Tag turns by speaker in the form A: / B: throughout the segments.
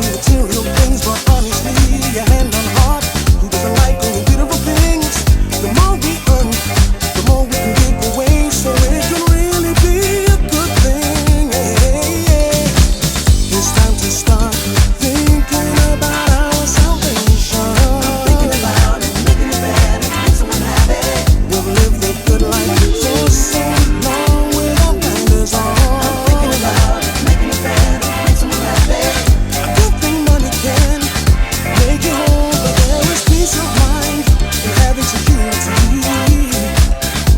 A: material things, but honestly, your hand on heart. Who doesn't like only beautiful things? The more we earn, the more we can give away, so it can really be a good thing. It's time to start thinking about our salvation. Thinking about it, making it better, make someone happy. We've lived a good life for so long with our blinders on. Thinking about it, making it better, make someone happy. I don't think money can make you whole, but there is peace of mind in having security.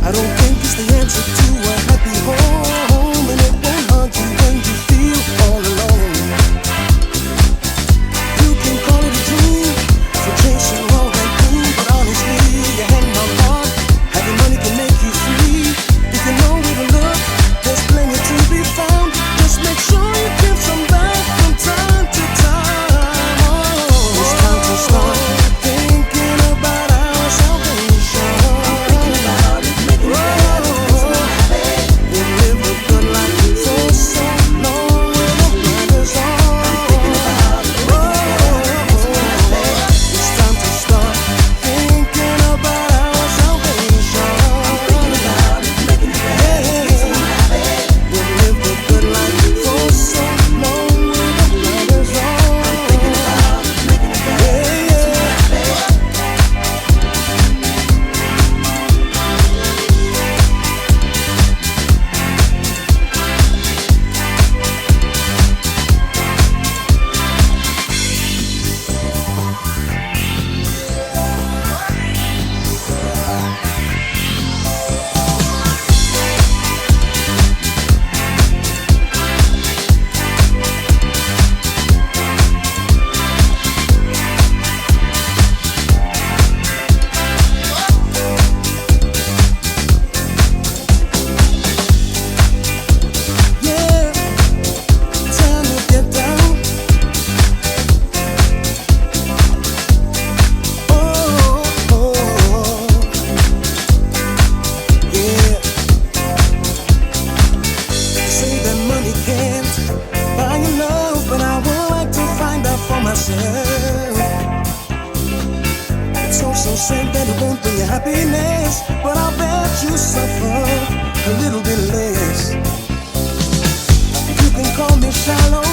A: I don't think it's the answer to a happy home, and it won't haunt you when you feel all alone. You can call it a dream for chasing all that dream, but honestly, your hand on heart, having money can make you free. If you know where to look, there's plenty to be found. Just make sure you give some back from time to time. Oh, it's time to start thinking about our salvation. Thinking about it, making it better, make someone happy. We've lived a good life for so long with our blinders on. Thinking about it, making it better, make someone happy. It's time to start thinking about our salvation. Thinking about it, making it better, make someone happy. We've lived a good life for so long with our blinders on. Thinking about it, making it better, make someone happy. Yeah, time to get down. Oh, yeah. They say that money can't buy your love, but I would like to find out for myself. It's so sad that it won't bring you happiness, but I'll bet you suffer a little bit less. You can call me shallow,